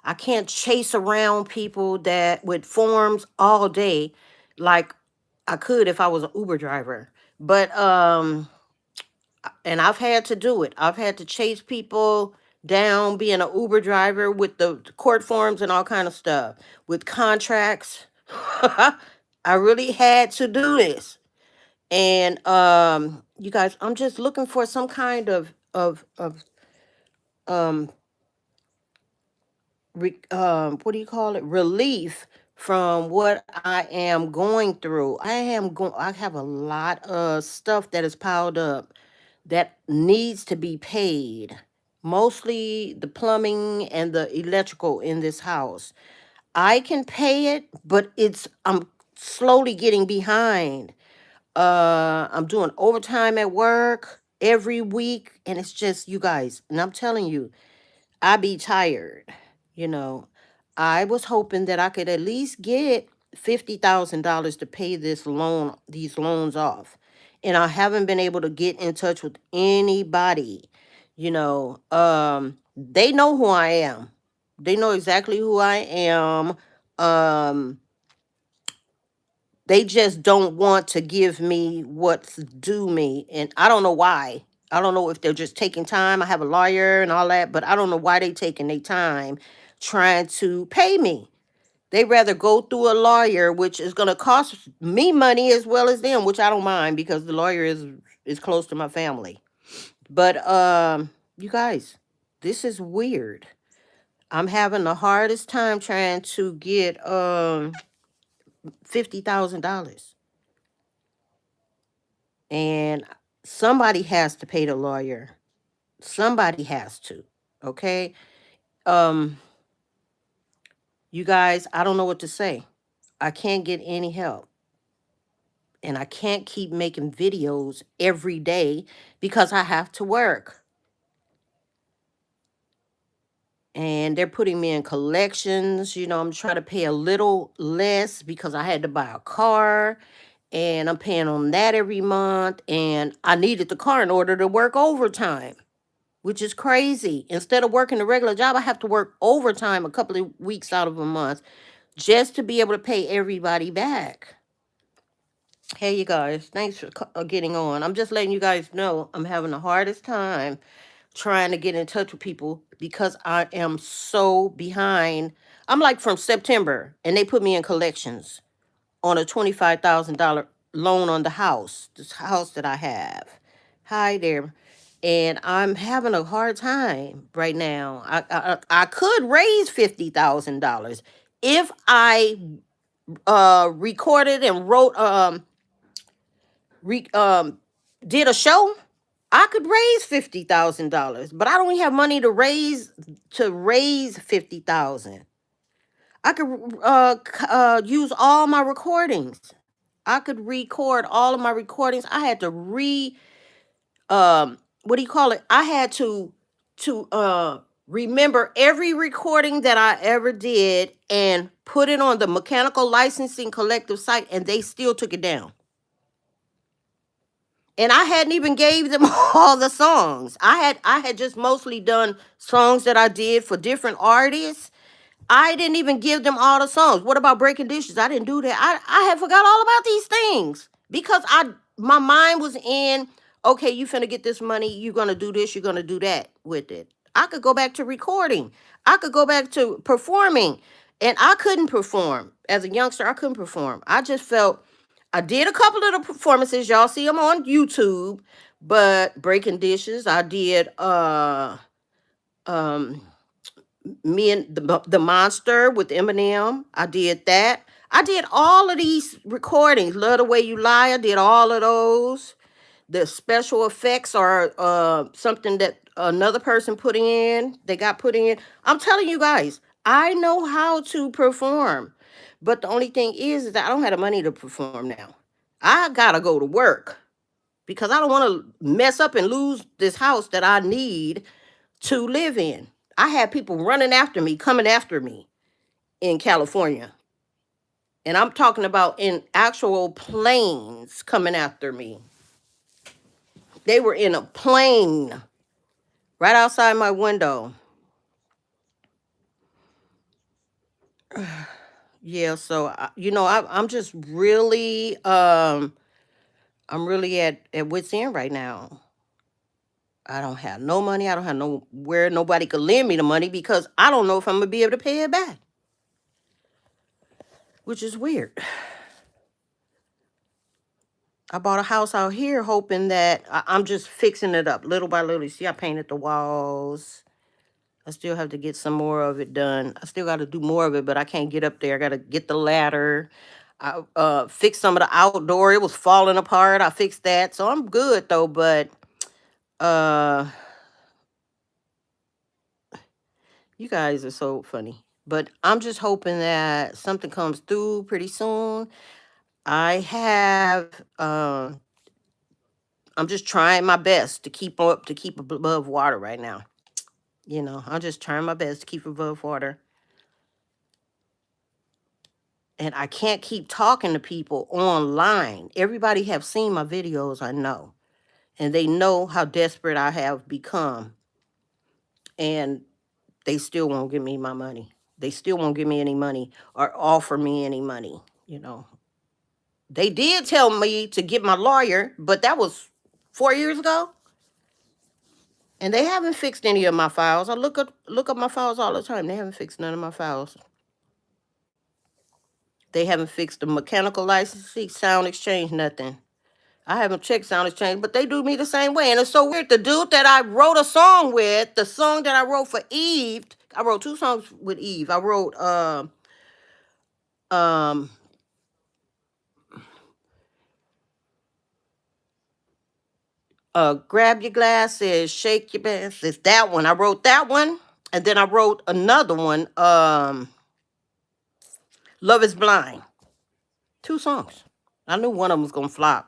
I can't chase around people that with forms all day like I could if I was an Uber driver. But and I've had to do it. I've had to chase people down being an Uber driver with the court forms and all kind of stuff with contracts. I really had to do this. And you guys, I'm just looking for some kind of um what do you call it, relief from what I am going through. I have a lot of stuff that is piled up that needs to be paid, mostly the plumbing and the electrical in this house. I can pay it, but I'm slowly getting behind. I'm doing overtime at work every week, and it's just, you guys, and I'm telling you, I be tired. You know, I was hoping that I could at least get $50,000 to pay these loans off. And I haven't been able to get in touch with anybody. They know who I am. They know exactly who I am. Um, they just don't want to give me what's due me. And I don't know why. I don't know if they're just taking time. I have a lawyer and all that, but I don't know why they taking their time trying to pay me. They rather go through a lawyer, which is going to cost me money as well as them, which I don't mind because the lawyer is close to my family. But you guys, this is weird. I'm having the hardest time trying to get $50,000. And somebody has to pay the lawyer. Somebody has to. Okay? Um you guys, I don't know what to say. I can't get any help. And I can't keep making videos every day because I have to work. And they're putting me in collections. I'm trying to pay a little less because I had to buy a car and I'm paying on that every month. And I needed the car in order to work overtime, which is crazy. Instead of working a regular job, I have to work overtime a couple of weeks out of a month just to be able to pay everybody back. Hey, you guys, thanks for getting on. I'm just letting you guys know I'm having the hardest time trying to get in touch with people because I am so behind. I'm like from September, and they put me in collections on a $25,000 loan on the house, this house that I have. Hi there. And I'm having a hard time right now. I could raise $50,000 if I recorded and wrote re, did a show. I could raise $50,000, but I don't have money to raise 50,000. I could use all my recordings. I could record all of my recordings. I had to what do you call it? I had to remember every recording that I ever did and put it on the Mechanical Licensing Collective site, and they still took it down. And I hadn't even gave them all the songs. I had just mostly done songs that I did for different artists. I didn't even give them all the songs. What about Breaking Dishes? I didn't do that. I had forgot all about these things because my mind was in, okay, you finna get this money, you're gonna do this, you're gonna do that with it. I could go back to recording. I could go back to performing. And I couldn't perform. As a youngster, I couldn't perform. I just felt I did a couple of the performances. Y'all see them on YouTube. But Breaking Dishes, I did um me and the monster with Eminem. I did that. I did all of these recordings. Love the Way You Lie. I did all of those. The special effects are something that another person put in. They got put in. I'm telling you guys, I know how to perform. But the only thing is that I don't have the money to perform now. I gotta go to work because I don't want to mess up and lose this house that I need to live in. I had people running after me, coming after me in California. And I'm talking about in actual planes coming after me. They were in a plane right outside my window. Yeah, so I'm just really I'm really at wit's end right now. I don't have no money. I don't have nowhere nobody could lend me the money because I don't know if I'm gonna be able to pay it back, which is weird. I bought a house out here hoping that I'm just fixing it up little by little. You see, I painted the walls. I still have to get some more of it done. I still got to do more of it, but I can't get up there. I got to get the ladder. I fixed some of the outdoor. It was falling apart. I fixed that, so I'm good though. But uh, you guys are so funny. But I'm just hoping that something comes through pretty soon. I have. I'm just trying my best to keep above water right now. I'm just trying my best to keep above water. And I can't keep talking to people online. Everybody have seen my videos, I know. And they know how desperate I have become. And they still won't give me my money. They still won't give me any money or offer me any money, you know. They did tell me to get my lawyer, but that was 4 years ago. And they haven't fixed any of my files. I look up my files all the time. They haven't fixed none of my files. They haven't fixed the mechanical licensing, sound exchange, nothing. I haven't checked sound exchange, but they do me the same way. And it's so weird. The dude that I wrote a song with, the song that I wrote for Eve, I wrote 2 songs with Eve. I wrote um grab your glasses, shake your ass. It's that one. I wrote that one. And then I wrote another one, Love is Blind. 2 songs. I knew one of them was gonna flop.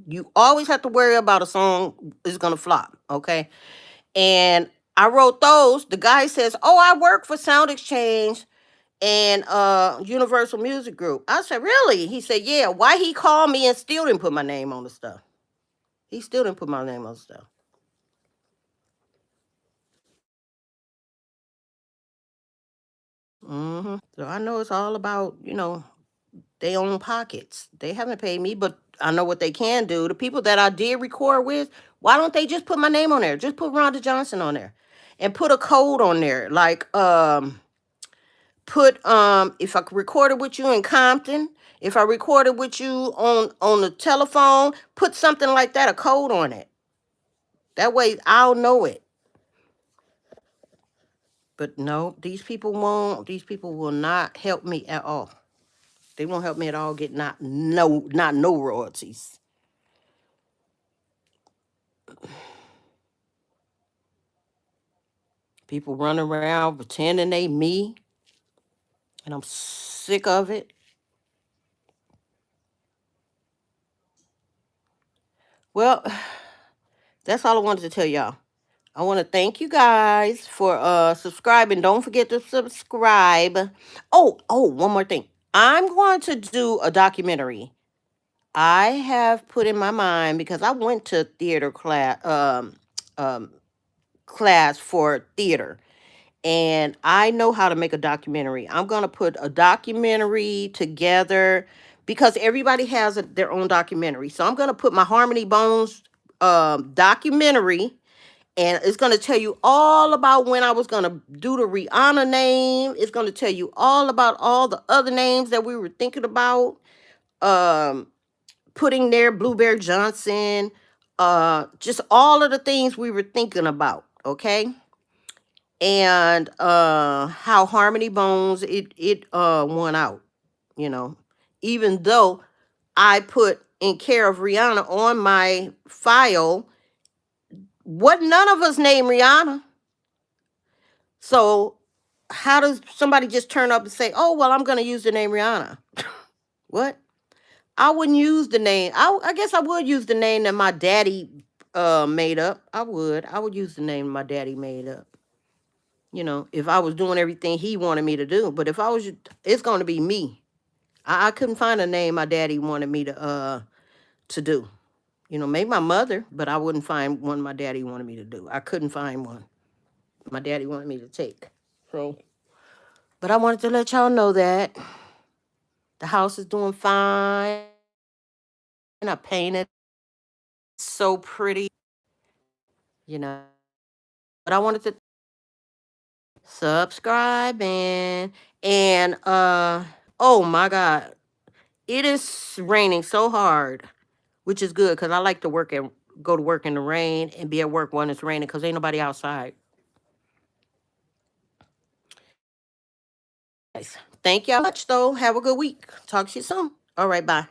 You always have to worry about a song is gonna flop, okay? And I wrote those. The guy says, "Oh, I work for Sound Exchange and Universal Music Group." I said, "Really?" He said, "Yeah." Why he called me and still didn't put my name on the stuff? He still didn't put my name on the stuff. So I know it's all about their own pockets. They haven't paid me, but I know what they can do. The people that I did record with, why don't they just put my name on there? Just put Rhonda Johnson on there, and put a code on there, like put if I recorded with you in Compton, if I recorded with you on the telephone, put something like that, a code on it. That way I'll know it. But no, these people won't. These people will not help me at all. They won't help me at all get not no royalties. People run around pretending they me, and I'm sick of it. Well, that's all I wanted to tell y'all. I want to thank you guys for subscribing. Don't forget to subscribe. Oh, one more thing. I'm going to do a documentary. I have put in my mind because I went to theater um class for theater, and I know how to make a documentary. I'm going to put a documentary together because everybody has their own documentary. So I'm going to put my Harmony Bones documentary, and it's going to tell you all about when I was going to do the Rihanna name. It's going to tell you all about all the other names that we were thinking about um, putting there, Blueberry Johnson, just all of the things we were thinking about, okay? And how Harmony Bones it won out, you know. Even though I put in care of Rihanna on my file, what none of us named Rihanna. So how does somebody just turn up and say, "Oh, well, I'm going to use the name Rihanna"? What? I wouldn't use the name. I guess I would use the name that my daddy made up. I would use the name my daddy made up. If I was doing everything he wanted me to do. But if I was, it's going to be me. I couldn't find a name my daddy wanted me to do. Maybe my mother, but I wouldn't find one my daddy wanted me to do. I couldn't find one my daddy wanted me to take. So, But I wanted to let y'all know that the house is doing fine. I painted so pretty, you know. But I wanted to subscribe and oh my God, it is raining so hard, which is good because I like to go to work in the rain and be at work when it's raining because ain't nobody outside. Guys, thank y'all much though. Have a good week. Talk to you soon. All right, bye.